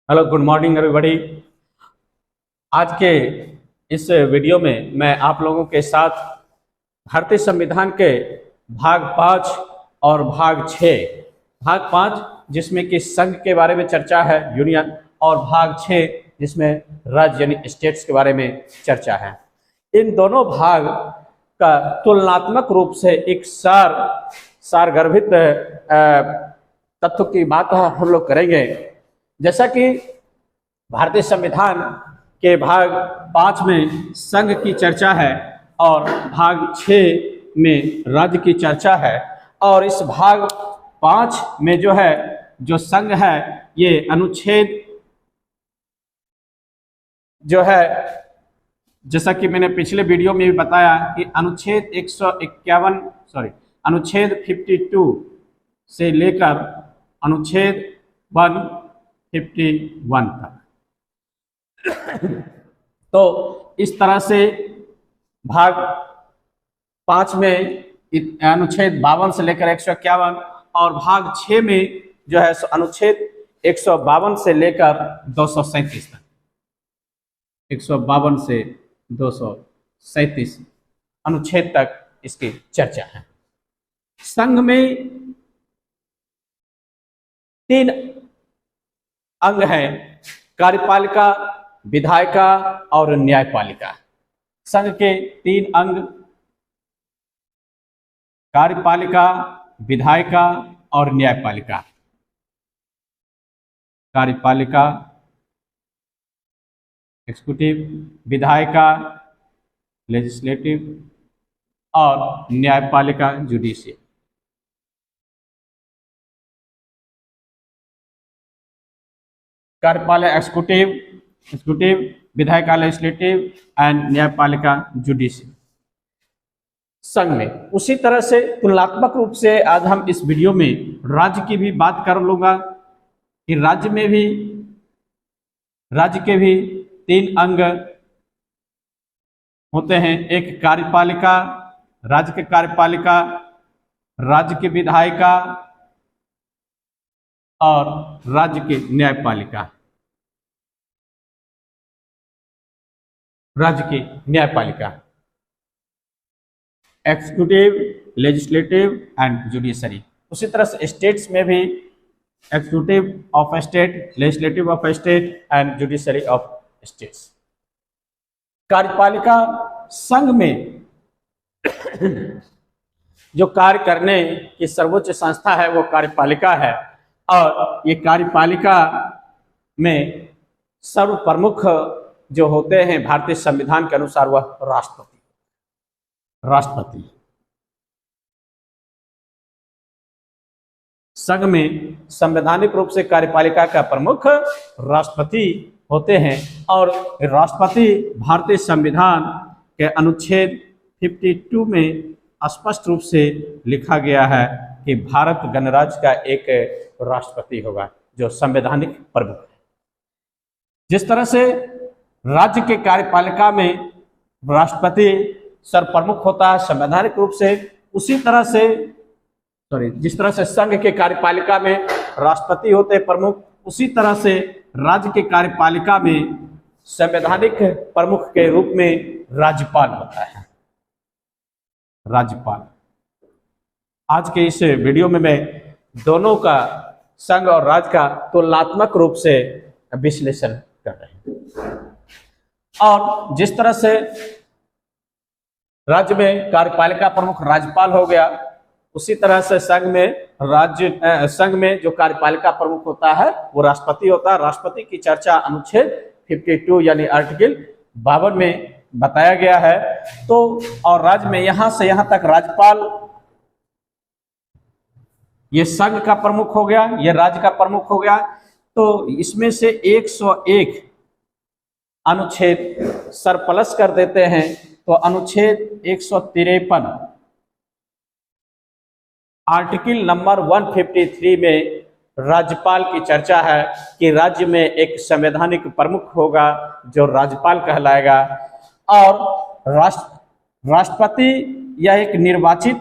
Hello, good morning everybody. आज के इस वीडियो में मैं आप लोगों के साथ भारतीय संविधान के भाग 5 और भाग 6, भाग 5 जिसमें कि संघ के बारे में चर्चा है, यूनियन, और भाग 6 जिसमें राज्य यानी स्टेट्स के बारे में चर्चा है। इन दोनों भाग का तुलनात्मक रूप से एक सारगर्भित तत्व की बात हम लोग करेंगे। जैसा कि भारतीय संविधान के भाग 5 में संघ की चर्चा है और भाग 6 में राज्य की चर्चा है, और इस भाग 5 में जो संघ है, ये अनुच्छेद जो है, जैसा कि मैंने पिछले वीडियो में भी बताया कि अनुच्छेद 52 से लेकर अनुच्छेद 151 तक। तो इस तरह से भाग 5 में अनुच्छेद 52 से लेकर 151, और भाग 6 में जो है अनुच्छेद 152 से लेकर 237 तक, 152 से 237 अनुच्छेद तक इसकी चर्चा है। संघ में 3 अंग हैं: कार्यपालिका, विधायिका और न्यायपालिका। संघ के 3 अंग कार्यपालिका, विधायिका और न्यायपालिका। कार्यपालिका एग्जीक्यूटिव, विधायिका लेजिस्लेटिव और न्यायपालिका जुडिशियल। कार्यपालिका एग्जीक्यूटिव, विधायिका लेजिस्लेटिव एंड न्यायपालिका जुडिशियल संघ में। उसी तरह से तुलनात्मक रूप से आज हम इस वीडियो में राज्य की भी बात कर लूंगा कि राज्य के भी 3 अंग होते हैं: एक कार्यपालिका, राज्य के कार्यपालिका, राज्य की विधायिका और राज्य की न्यायपालिका। राज्य की न्यायपालिका एग्जीक्यूटिव, लेजिस्लेटिव एंड जुडिशरी। उसी तरह से स्टेट्स में भी executive of state, legislative of state and judiciary of states. कार्यपालिका संघ में जो कार्य करने की सर्वोच्च संस्था है वो कार्यपालिका है, और ये कार्यपालिका में सर्व प्रमुख जो होते हैं भारतीय संविधान के अनुसार वह राष्ट्रपति। संघ में संवैधानिक रूप से कार्यपालिका का प्रमुख राष्ट्रपति होते हैं, और राष्ट्रपति भारतीय संविधान के अनुच्छेद 52 में स्पष्ट रूप से लिखा गया है कि भारत गणराज्य का एक राष्ट्रपति होगा जो संवैधानिक प्रमुख है। जिस तरह से राज्य के कार्यपालिका में राष्ट्रपति सर्वप्रमुख होता है संवैधानिक रूप से, उसी तरह से जिस तरह से संघ के कार्यपालिका में राष्ट्रपति होते हैं प्रमुख, उसी तरह से राज्य के कार्यपालिका में संवैधानिक प्रमुख के रूप में राज्यपाल होता है। राज्यपाल। आज के इस वीडियो में मैं दोनों का, संघ और राज्य का तुलनात्मक रूप से विश्लेषण कर रहे हैं। और जिस तरह से राज्य में कार्यपालिका प्रमुख राज्यपाल हो गया, उसी तरह से संघ में जो कार्यपालिका प्रमुख होता है वो राष्ट्रपति होता है। राष्ट्रपति की चर्चा अनुच्छेद 52 यानी आर्टिकल 52 में बताया गया है। तो और राज्य में यहां से यहां तक राज्यपाल, ये संघ का प्रमुख हो गया, ये राज्य का प्रमुख हो गया। तो इसमें से 101 अनुच्छेद सरप्लस कर देते हैं, तो अनुच्छेद 153 आर्टिकल नंबर 153 में राज्यपाल की चर्चा है कि राज्य में एक संवैधानिक प्रमुख होगा जो राज्यपाल कहलाएगा, और राष्ट्रपति यह एक निर्वाचित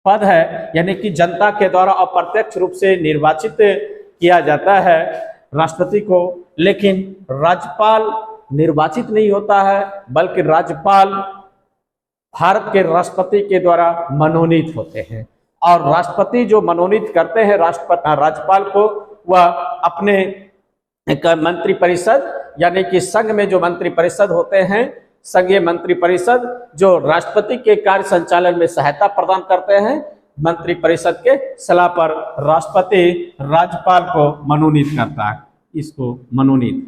पद है, यानी कि जनता के द्वारा अप्रत्यक्ष रूप से निर्वाचित किया जाता है राष्ट्रपति को। लेकिन राज्यपाल निर्वाचित नहीं होता है, बल्कि राज्यपाल भारत के राष्ट्रपति के द्वारा मनोनीत होते हैं। और राष्ट्रपति जो मनोनीत करते हैं राज्यपाल को, वह अपने एक मंत्रिपरिषद, यानी कि संघ में जो मंत्रिपरिषद होते हैं, संघीय मंत्रिपरिषद जो राष्ट्रपति के कार्य संचालन में सहायता प्रदान करते हैं, मंत्रिपरिषद के सलाह पर राष्ट्रपति राज्यपाल को मनोनीत करता है। इसको मनोनीत,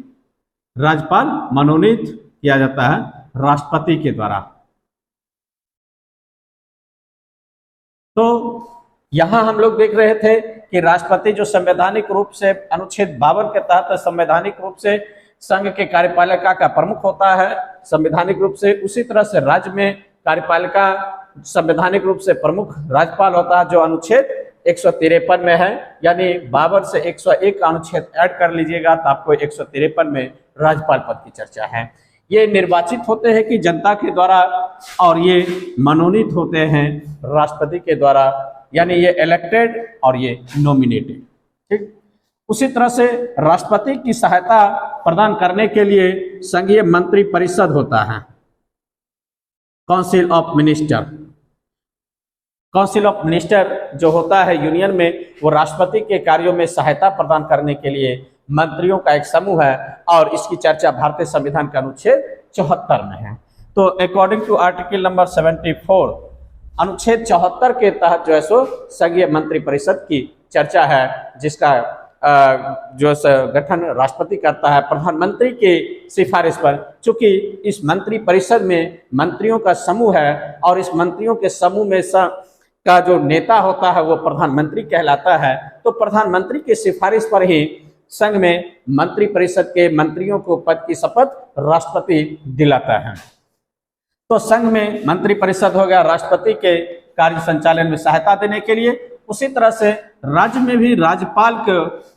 राज्यपाल मनोनीत किया जाता है राष्ट्रपति के द्वारा। तो यहां हम लोग देख रहे थे कि राष्ट्रपति जो संवैधानिक रूप से अनुच्छेद 52 के तहत संवैधानिक रूप से संघ के कार्यपालिका का प्रमुख होता है संवैधानिक रूप से, उसी तरह से राज्य में कार्यपालिका संवैधानिक रूप से प्रमुख राज्यपाल होता है, जो अनुच्छेद 153 में है। यानी 52 से 101 अनुच्छेद ऐड कर लीजिएगा तो आपको 153 में राज्यपाल पद की चर्चा है। ये निर्वाचित होते हैं कि जनता के द्वारा, और ये मनोनीत होते हैं राष्ट्रपति के द्वारा, यानी ये इलेक्टेड और ये नॉमिनेटेड। ठीक, उसी तरह से राष्ट्रपति की सहायता प्रदान करने के लिए संघीय मंत्रिपरिषद होता है, council of minister. Council of minister जो होता है यूनियन में, वो राष्ट्रपति के कार्यों में सहायता प्रदान करने के लिए मंत्रियों का एक समूह है, और इसकी चर्चा भारतीय संविधान के अनुच्छेद 74 में है। तो अकॉर्डिंग टू आर्टिकल नंबर 74, अनुच्छेद 74 के तहत जो है सो संघीय मंत्रिपरिषद की चर्चा है, जिसका जो गठन राष्ट्रपति करता है प्रधानमंत्री के सिफारिश पर। चूंकि इस मंत्रिपरिषद में मंत्रियों का समूह है, और इस मंत्रियों के समूह में का जो नेता होता है वो प्रधानमंत्री कहलाता है, तो प्रधानमंत्री के सिफारिश पर ही संघ में मंत्रिपरिषद के मंत्रियों को पद की शपथ राष्ट्रपति दिलाता है। तो संघ में मंत्रिपरिषद हो गया राष्ट्रपति के कार्य संचालन में सहायता देने के लिए। उसी तरह से राज्य में भी राज्यपाल के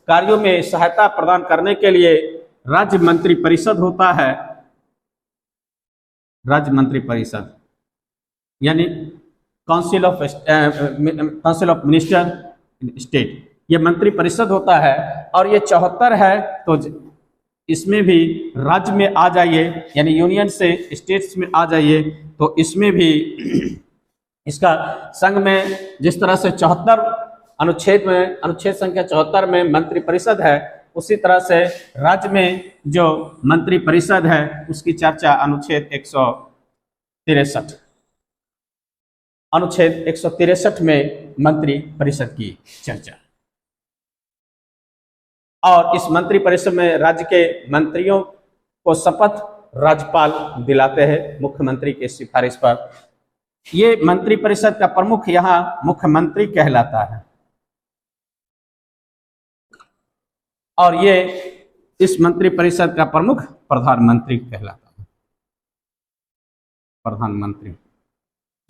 कार्यों में सहायता प्रदान करने के लिए राज्य मंत्रिपरिषद होता है। राज्य मंत्रिपरिषद यानी काउंसिल ऑफ मिनिस्टर स्टेट, ये मंत्रिपरिषद होता है, और ये 74 है। तो इसमें भी राज्य में आ जाइए, यानी यूनियन से स्टेट्स में आ जाइए, तो इसमें भी इसका संघ में जिस तरह से 74 अनुच्छेद संख्या 74 में मंत्रिपरिषद है, उसी तरह से राज्य में जो मंत्रिपरिषद है उसकी चर्चा अनुच्छेद 163 में मंत्रिपरिषद की चर्चा। और इस मंत्रिपरिषद में राज्य के मंत्रियों को शपथ राज्यपाल दिलाते हैं मुख्यमंत्री के सिफारिश पर। ये मंत्रिपरिषद का प्रमुख यहाँ मुख्यमंत्री कहलाता है, और ये इस मंत्रिपरिषद का प्रमुख प्रधानमंत्री कहलाता है। प्रधानमंत्री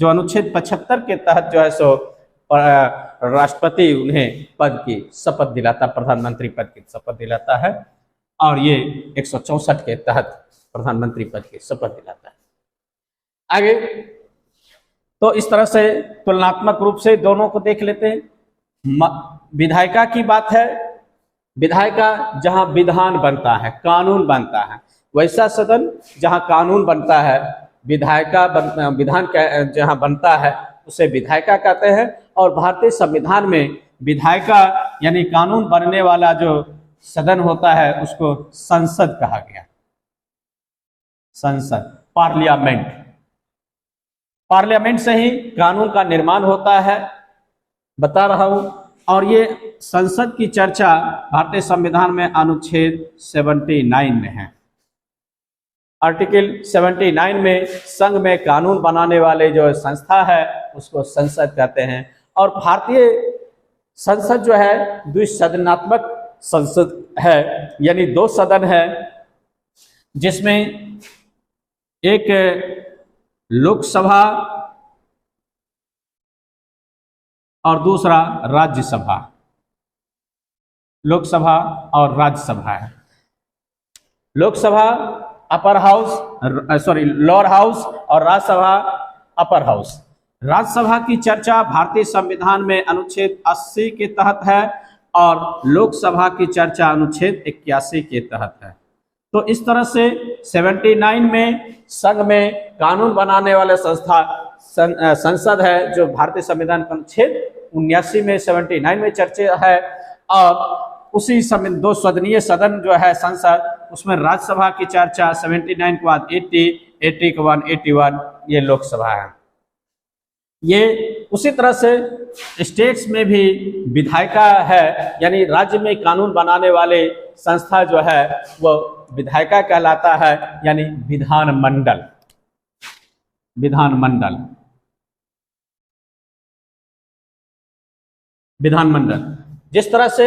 जो अनुच्छेद 75 के तहत जो है सो राष्ट्रपति उन्हें पद की शपथ दिलाता, प्रधानमंत्री पद की शपथ दिलाता है, और ये 164 के तहत प्रधानमंत्री पद की शपथ दिलाता है। आगे तो इस तरह से तुलनात्मक रूप से दोनों को देख लेते हैं। विधायिका की बात है, विधायिका जहां विधान बनता है, कानून बनता है, वैसा सदन जहां कानून बनता है, विधायिका विधान जहां बनता है उसे विधायिका कहते हैं। और भारतीय संविधान में विधायिका यानी कानून बनने वाला जो सदन होता है उसको संसद कहा गया। संसद, पार्लियामेंट, पार्लियामेंट से ही कानून का निर्माण होता है, बता रहा हूं। और ये संसद की चर्चा भारतीय संविधान में अनुच्छेद 79 में है। आर्टिकल 79 में संघ में कानून बनाने वाले जो संस्था है उसको संसद कहते हैं। और भारतीय संसद जो है द्विसदनात्मक संसद है, यानी 2 सदन है, जिसमें एक लोकसभा और दूसरा राज्यसभा, लोकसभा और राज्यसभा है। Lok Sabha upper house, lower house, और राज्यसभा अपर हाउस। राज्यसभा की चर्चा भारतीय संविधान में अनुच्छेद 80 के तहत है और लोकसभा की चर्चा अनुच्छेद 81 के तहत है। तो इस तरह से 79 में संघ में कानून बनाने वाले संसद है, जो भारतीय संविधान का अनुच्छेद 79 में 79 में चर्चा है, और उसी समय 2 सदनीय सदन जो है संसद, उसमें राज्यसभा की चर्चा 79 के बाद 80 के बाद 81 ये लोकसभा है। ये उसी तरह से स्टेट्स में भी विधायिका है, यानी राज्य में कानून बनाने वाले संस्था जो है वो विधायिका कहलाता है, यानी विधानमंडल। जिस तरह से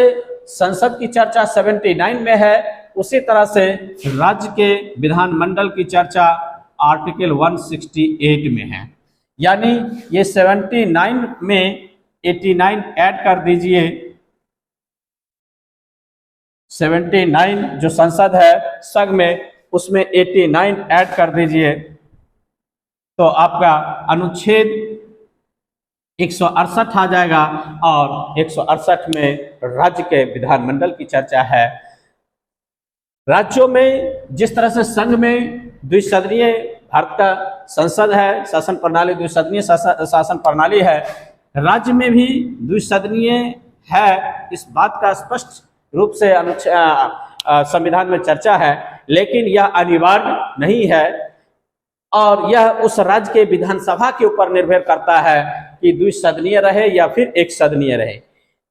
संसद की चर्चा 79 में है, उसी तरह से राज्य के विधानमंडल की चर्चा आर्टिकल 168 में है। यानी ये 79 में 89 ऐड कर दीजिए। 79 जो संसद है संघ में, उसमें 89 ऐड कर दीजिए, तो आपका अनुच्छेद 168 आ जाएगा। और 168 में राज्य के विधानमंडल की चर्चा है। राज्यों में जिस तरह से संघ में द्विसदनीय भारत का संसद है, शासन प्रणाली द्विसदनीय शासन प्रणाली है, राज्य में भी द्विसदनीय है। इस बात का स्पष्ट रूप से संविधान में चर्चा है, लेकिन यह अनिवार्य नहीं है और यह उस राज्य के विधानसभा के ऊपर निर्भर करता है कि द्विसदनीय रहे या फिर एक सदनीय रहे।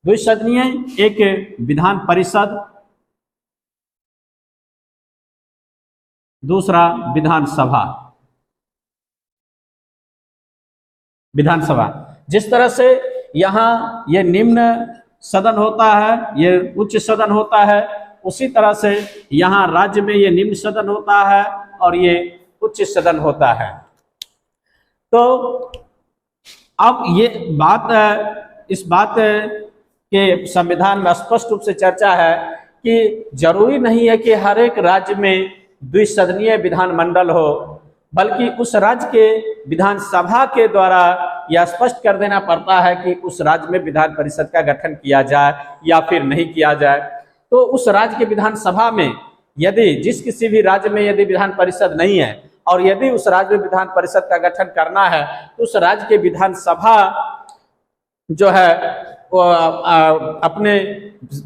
द्विसदनीय एक विधान परिषद, दूसरा विधानसभा। जिस तरह से यहाँ ये निम्न सदन होता है, ये उच्च सदन होता है, उसी तरह से यहाँ राज्य में ये निम्न सदन होता है और ये उच्च सदन होता है। तो अब ये इस बात के संविधान में स्पष्ट रूप से चर्चा है कि जरूरी नहीं है कि हर एक राज्य में द्विसदनीय विधानमंडल हो, बल्कि उस राज्य के विधानसभा के द्वारा यह स्पष्ट कर देना पड़ता है कि उस राज्य में विधान परिषद का गठन किया जाए या फिर नहीं किया जाए। तो उस राज्य के विधानसभा में यदि किसी भी राज्य में यदि विधान परिषद नहीं है और यदि उस राज्य में विधान परिषद का गठन करना है, तो उस राज्य के विधानसभा जो है वो अपने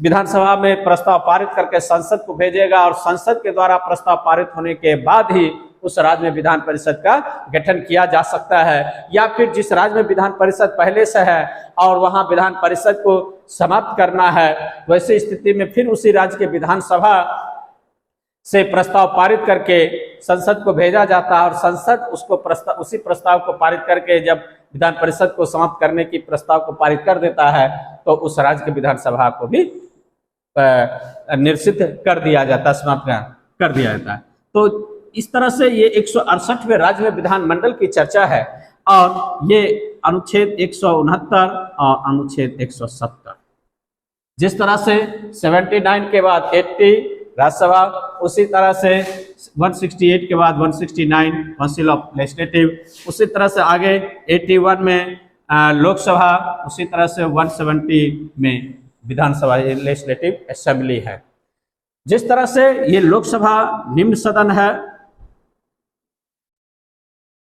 विधानसभा में प्रस्ताव पारित करके संसद को भेजेगा और संसद के द्वारा प्रस्ताव पारित होने के बाद ही उस राज्य में विधान परिषद का गठन किया जा सकता है। या फिर जिस राज्य में विधान परिषद पहले से है और वहां विधान परिषद को समाप्त करना है, वैसी स्थिति में फिर उसी राज्य के विधानसभा से प्रस्ताव पारित करके संसद को भेजा जाता है और संसद उसको उसी प्रस्ताव को पारित करके जब विधान परिषद को समाप्त करने की प्रस्ताव को पारित कर देता है, तो उस राज्य के विधानसभा को भी निरसित कर दिया जाता है, समाप्त कर दिया जाता है। तो इस तरह से ये 168वें राज्य में विधानमंडल की चर्चा है और ये अनुच्छेद 169 और अनुच्छेद 170। जिस तरह से 79 के बाद 80 राज्यसभा, उसी तरह से 168 के बाद 169 काउंसिल ऑफ लेजिस्लेटिव, उसी तरह से आगे 81 में लोकसभा, उसी तरह से 170 में विधानसभा लेजिस्लेटिव असेंबली है। जिस तरह से ये लोकसभा निम्न सदन है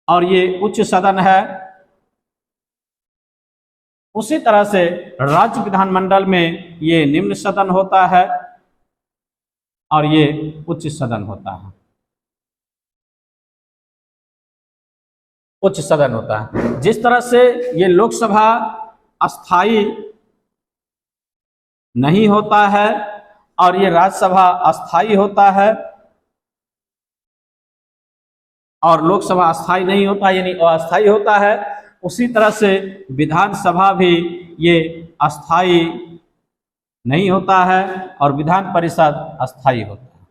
और ये उच्च सदन है, उसी तरह से राज्य विधानमंडल में ये निम्न सदन होता है और ये उच्च सदन होता है। उच्च सदन होता है। जिस तरह से ये लोकसभा अस्थाई नहीं होता है और ये राज्यसभा अस्थाई होता है और लोकसभा अस्थाई नहीं होता यानी अस्थाई होता है, उसी तरह से विधानसभा भी ये अस्थाई नहीं होता है और विधान परिषद अस्थाई होता है।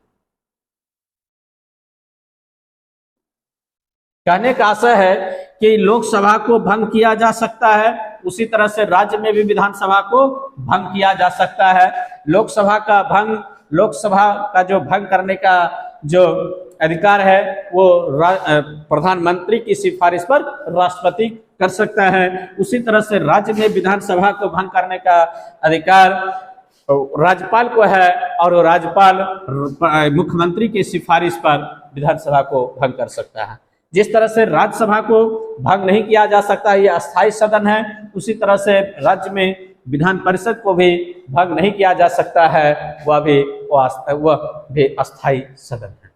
कहने का आशय है कि लोकसभा को भंग किया जा सकता है, उसी तरह से राज्य में भी विधानसभा को भंग किया जा सकता है। लोकसभा का जो भंग करने का जो अधिकार है वो प्रधानमंत्री की सिफारिश पर राष्ट्रपति कर सकता है। उसी तरह से राज्य में विधानसभा को भंग करने का अधिकार राज्यपाल को है और वो राज्यपाल मुख्यमंत्री की सिफारिश पर विधानसभा को भंग कर सकता है। जिस तरह से राज्यसभा को भंग नहीं किया जा सकता, यह अस्थायी सदन है, उसी तरह से राज्य में विधान परिषद को भी भंग नहीं किया जा सकता है, वह भी अस्थायी सदन है।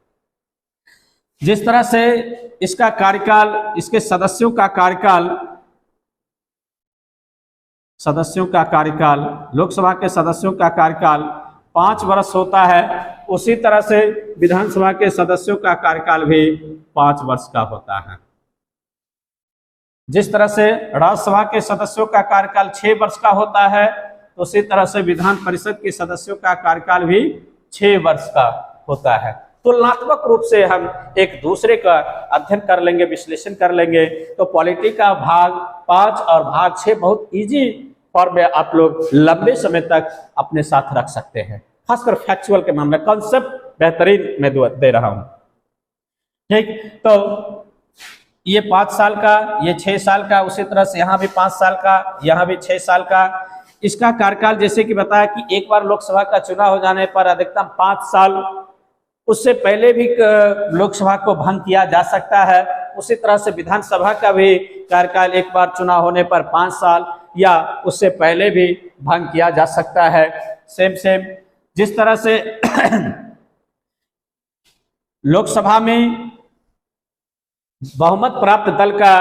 जिस तरह से इसका कार्यकाल, इसके सदस्यों का कार्यकाल, लोकसभा के सदस्यों का कार्यकाल 5 वर्ष होता है, उसी तरह से विधानसभा के सदस्यों का कार्यकाल भी 5 वर्ष का होता है। जिस तरह से राज्यसभा के सदस्यों का कार्यकाल 6 वर्ष का होता है, तो उसी तरह से विधान परिषद के सदस्यों का कार्यकाल भी 6 वर्ष का होता है। तुलनात्मक रूप से हम एक दूसरे का अध्ययन कर लेंगे, विश्लेषण कर लेंगे, तो पॉलिटी का भाग 5 और भाग 6 बहुत इजी फॉर्म में आप लोग लंबे समय तक अपने साथ रख सकते हैं। खासकर फैक्चुअल के मामले, कॉन्सेप्ट बेहतरीन मैं दे रहा हूं। ठीक, तो ये 5 साल का, ये 6 साल का, उसी तरह से यहाँ भी 5 साल का, यहाँ भी 6 साल का। इसका कार्यकाल जैसे कि बताया कि एक बार लोकसभा का चुनाव हो जाने पर अधिकतम 5 साल, उससे पहले भी लोकसभा को भंग किया जा सकता है। उसी तरह से विधानसभा का भी कार्यकाल एक बार चुनाव होने पर 5 साल या उससे पहले भी भंग किया जा सकता है। सेम जिस तरह से लोकसभा में बहुमत प्राप्त दल का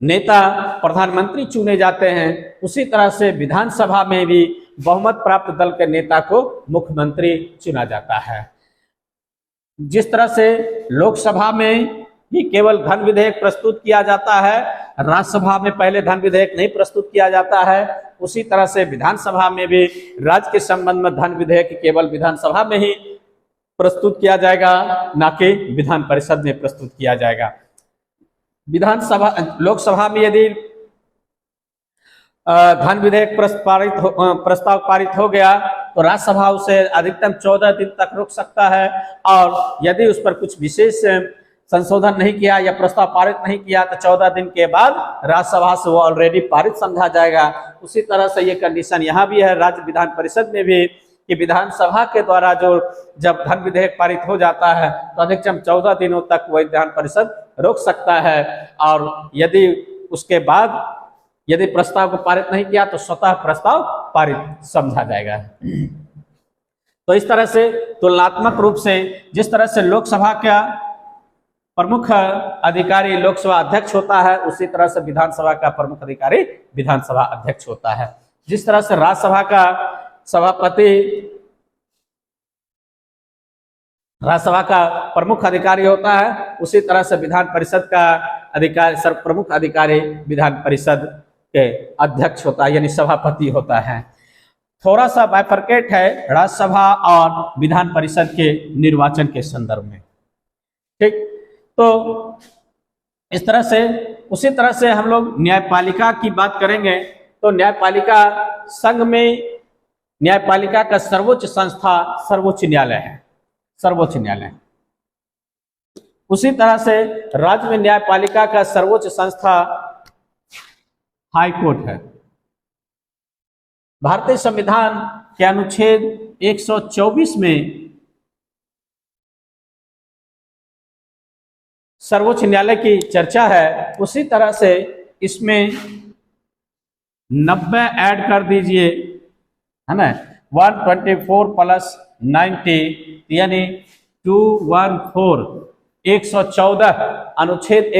नेता प्रधानमंत्री चुने जाते हैं, उसी तरह से विधानसभा में भी बहुमत प्राप्त दल के नेता को मुख्यमंत्री चुना जाता है। जिस तरह से लोकसभा में ही केवल धन विधेयक प्रस्तुत किया जाता है, राज्यसभा में पहले धन विधेयक नहीं प्रस्तुत किया जाता है, उसी तरह से विधानसभा में भी राज्य के संबंध में धन विधेयक केवल विधानसभा में ही प्रस्तुत किया जाएगा, ना कि विधान परिषद में प्रस्तुत किया जाएगा। लोकसभा में यदि धन विधेयक प्रस्ताव पारित हो गया तो राज्यसभा उसे अधिकतम 14 दिन तक रोक सकता है, और यदि उस पर कुछ विशेष संशोधन नहीं किया या प्रस्ताव पारित नहीं किया तो 14 दिन के बाद राज्यसभा से वो ऑलरेडी पारित समझा जाएगा। उसी तरह से ये कंडीशन यहाँ भी है राज्य विधान परिषद में भी, कि विधानसभा के द्वारा जब धन विधेयक पारित हो जाता है तो अधिकतम 14 दिनों तक वह विधान परिषद रोक सकता है, और यदि उसके बाद यदि प्रस्ताव को पारित नहीं किया तो स्वतः प्रस्ताव पारित समझा जाएगा। तो इस तरह से तुलनात्मक रूप से जिस तरह से लोकसभा का प्रमुख अधिकारी लोकसभा अध्यक्ष होता है, उसी तरह से विधानसभा का प्रमुख अधिकारी विधानसभा अध्यक्ष होता है। जिस तरह से राज्यसभा का सभापति राज्यसभा का प्रमुख अधिकारी होता है, उसी तरह से विधान परिषद का अधिकारी प्रमुख अधिकारी विधान परिषद के अध्यक्ष होता है, यानी सभापति होता है। थोड़ा सा बाइफरकेट है राज्यसभा और विधान परिषद के निर्वाचन के संदर्भ में। ठीक, तो इस तरह से उसी तरह से हम लोग न्यायपालिका की बात करेंगे तो न्यायपालिका संघ में न्यायपालिका का सर्वोच्च संस्था सर्वोच्च न्यायालय है, सर्वोच्च न्यायालय। उसी तरह से राज्य में न्यायपालिका का सर्वोच्च संस्था हाई कोर्ट है। भारतीय संविधान के अनुच्छेद 124 में सर्वोच्च न्यायालय की चर्चा है, उसी तरह से इसमें 90 ऐड कर दीजिए, है ना, 124 प्लस 90 यानी 214, 114 अनुच्छेद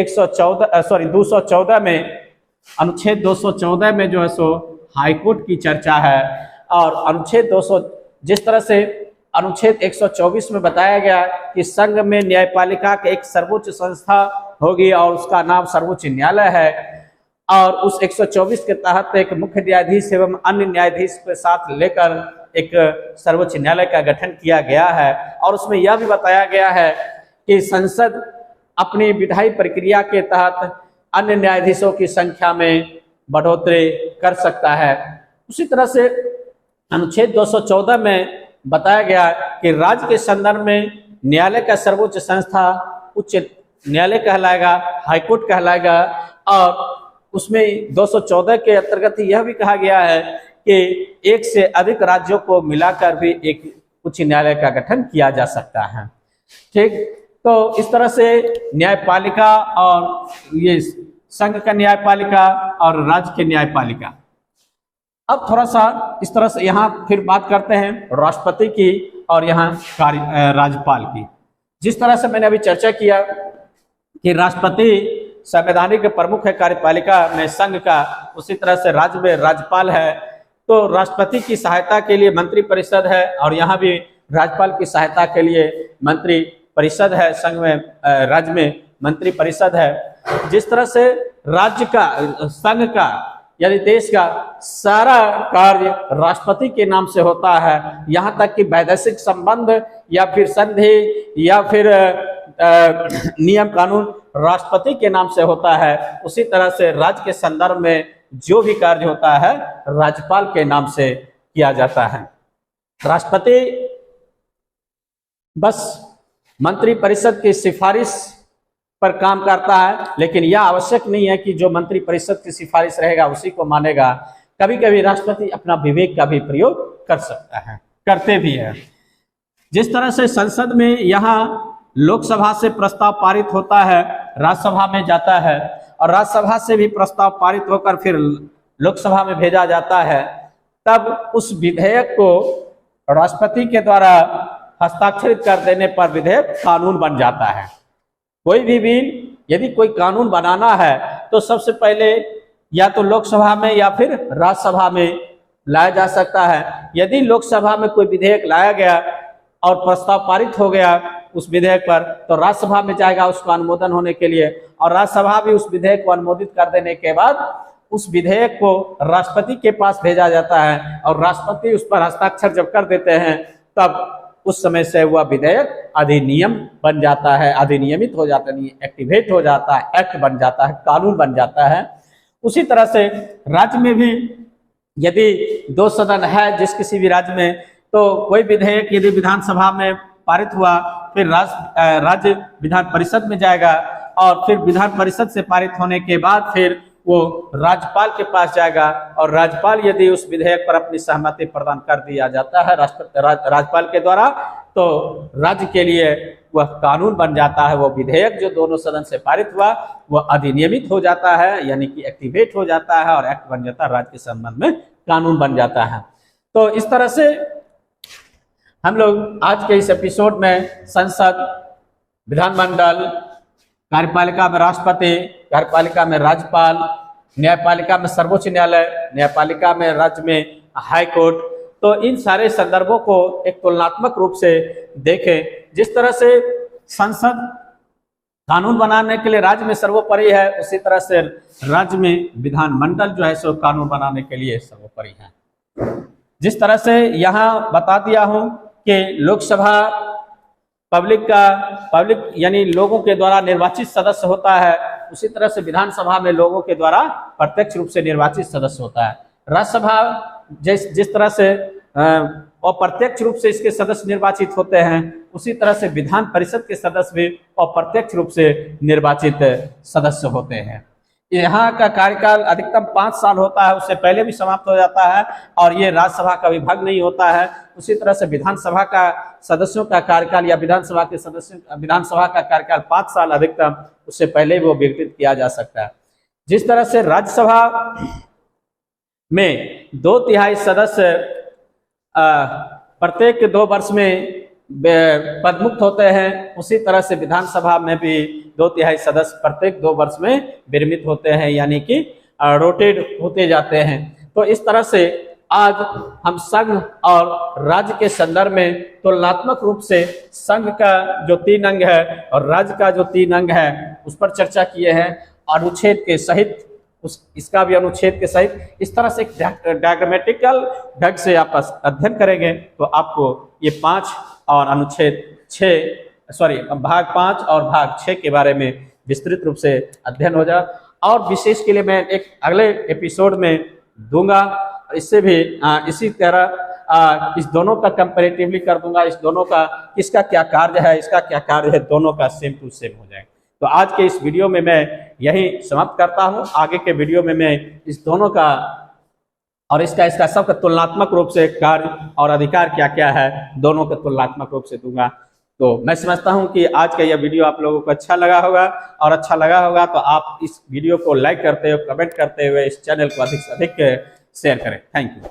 214 में, अनुच्छेद 214 में जो है सो हाईकोर्ट की चर्चा है। और अनुच्छेद 200 जिस तरह से अनुच्छेद 124 में बताया गया कि संघ में न्यायपालिका के एक सर्वोच्च संस्था होगी और उसका नाम सर्वोच्च न्यायालय है, और उस 124 के तहत एक मुख्य न्यायाधीश एवं अन्य न्यायाधीश के साथ लेकर एक सर्वोच्च न्यायालय का गठन किया गया है। और उसमें यह भी बताया गया है कि संसद अपनी विधायी प्रक्रिया के तहत अन्य न्यायाधीशों की संख्या में बढ़ोतरी कर सकता है। उसी तरह से अनुच्छेद 214 में बताया गया कि राज्य के संदर्भ में न्यायालय का सर्वोच्च संस्था उच्च न्यायालय कहलाएगा, हाईकोर्ट कहलाएगा, और उसमें 214 के अंतर्गत यह भी कहा गया है कि एक से अधिक राज्यों को मिलाकर भी एक उच्च न्यायालय का गठन किया जा सकता है। ठीक, तो इस तरह से न्यायपालिका और ये संघ का न्यायपालिका और राज्य के न्यायपालिका। अब थोड़ा सा इस तरह से यहाँ फिर बात करते हैं राष्ट्रपति की और यहाँ राज्यपाल की। जिस तरह से मैंने अभी चर्चा किया कि राष्ट्रपति संवैधानिक प्रमुख है कार्यपालिका में संघ का, उसी तरह से राज्य में राज्यपाल है। तो राष्ट्रपति की सहायता के लिए मंत्री परिषद है और यहाँ भी राज्यपाल की सहायता के लिए मंत्री परिषद है। संघ में राज्य में मंत्री परिषद है। जिस तरह से राज्य का संघ का यानी देश का सारा कार्य राष्ट्रपति के नाम से होता है, यहाँ तक कि वैदेशिक संबंध या फिर संधि या फिर नियम कानून राष्ट्रपति के नाम से होता है। उसी तरह से राज्य के संदर्भ में जो भी कार्य होता है राज्यपाल के नाम से किया जाता है। राष्ट्रपति बस मंत्री परिषद की सिफारिश पर काम करता है, लेकिन यह आवश्यक नहीं है कि जो मंत्री परिषद की सिफारिश रहेगा उसी को मानेगा। कभी कभी राष्ट्रपति अपना विवेक का भी प्रयोग कर सकता है, करते भी है। जिस तरह से संसद में यहाँ लोकसभा से प्रस्ताव पारित होता है, राज्यसभा में जाता है और राज्यसभा से भी प्रस्ताव पारित होकर फिर लोकसभा में भेजा जाता है, तब उस विधेयक को राष्ट्रपति के द्वारा हस्ताक्षरित कर देने पर विधेयक कानून बन जाता है। कोई भी बिल यदि कोई कानून बनाना है तो सबसे पहले या तो लोकसभा में या फिर राज्यसभा में लाया जा सकता है। यदि लोकसभा में कोई विधेयक लाया गया और प्रस्ताव पारित हो गया उस विधेयक पर, तो राज्यसभा में जाएगा उसका अनुमोदन होने के लिए और राज्यसभा भी उस विधेयक को अनुमोदित कर देने के बाद उस विधेयक को राष्ट्रपति के पास भेजा जाता है और राष्ट्रपति उस पर हस्ताक्षर जब कर देते हैं तब उस समय से वह विधेयक अधिनियम बन जाता है, अधिनियमित हो जाता है, एक्टिवेट हो जाता है, एक्ट बन जाता है, कानून बन जाता है। उसी तरह से राज्य में भी यदि 2 सदन है जिस किसी भी राज्य में, तो कोई विधेयक यदि विधानसभा में पारित हुआ फिर राज्य विधान परिषद में जाएगा और फिर विधान परिषद से पारित होने के बाद फिर वो राज्यपाल के पास जाएगा और राज्यपाल यदि उस विधेयक पर अपनी सहमति प्रदान कर दिया जाता है राज्यपाल के द्वारा, तो राज्य के लिए वह कानून बन जाता है। वो विधेयक जो दोनों सदन से पारित हुआ वह अधिनियमित हो जाता है, यानी कि एक्टिवेट हो जाता है और एक्ट बन जाता है, राज्य के संबंध में कानून बन जाता है। तो इस तरह से हम लोग आज के इस एपिसोड में संसद, विधानमंडल, कार्यपालिका में राष्ट्रपति, कार्यपालिका में राज्यपाल, न्यायपालिका में सर्वोच्च न्यायालय, न्यायपालिका में राज्य में हाई कोर्ट, तो इन सारे संदर्भों को एक तुलनात्मक रूप से देखें। जिस तरह से संसद कानून बनाने के लिए राज्य में सर्वोपरि है, उसी तरह से राज्य में विधानमंडल जो है सो कानून बनाने के लिए सर्वोपरि है। जिस तरह से यहाँ बता दिया हूँ कि लोकसभा पब्लिक यानी लोगों के द्वारा निर्वाचित सदस्य होता है, उसी तरह से विधानसभा में लोगों के द्वारा प्रत्यक्ष रूप से निर्वाचित सदस्य होता है। राज्यसभा जिस तरह से अप्रत्यक्ष रूप से इसके सदस्य निर्वाचित होते हैं, उसी तरह से विधान परिषद के सदस्य भी अप्रत्यक्ष रूप से निर्वाचित सदस्य होते हैं। यहाँ का कार्यकाल अधिकतम 5 साल होता है, उससे पहले भी समाप्त हो जाता है और ये राज्यसभा का विभाग नहीं होता है। उसी तरह से विधानसभा का सदस्यों का कार्यकाल या विधानसभा का कार्यकाल 5 साल अधिकतम, उससे पहले भी वो विघटित किया जा सकता है। जिस तरह से राज्यसभा में 2/3 सदस्य प्रत्येक 2 वर्ष में पदमुक्त होते हैं, उसी तरह से विधानसभा में भी 2/3 सदस्य प्रत्येक 2 वर्ष में विरमित होते हैं, यानी कि रोटेट होते जाते हैं। तो इस तरह से आज हम संघ और राज्य के संदर्भ में तुलनात्मक रूप से संघ का जो 3 अंग है और राज्य का जो 3 अंग है उस पर चर्चा किए हैं, अनुच्छेद के सहित, इसका भी अनुच्छेद के सहित। इस तरह से डायग्रामेटिकल ढंग से आप अध्ययन करेंगे तो आपको ये 5 और अनुच्छेद 6 भाग 5 और भाग 6 के बारे में विस्तृत रूप से अध्ययन हो जाए। और विशेष के लिए मैं एक अगले एपिसोड में दूंगा, इससे भी इसी तरह इस दोनों का कंपैरेटिवली कर दूंगा, इस दोनों का किसका क्या कार्य है, इसका क्या कार्य है, दोनों का सेम टू सेम हो जाए। तो आज के इस वीडियो में मैं यही समाप्त करता हूँ। आगे के वीडियो में मैं इस दोनों का और इसका सबका तुलनात्मक रूप से कार्य और अधिकार क्या क्या है, दोनों के तुलनात्मक रूप से दूंगा। तो मैं समझता हूं कि आज का यह वीडियो आप लोगों को अच्छा लगा होगा, और अच्छा लगा होगा तो आप इस वीडियो को लाइक करते हुए, कमेंट करते हुए इस चैनल को अधिक से अधिक शेयर करें। Thank you.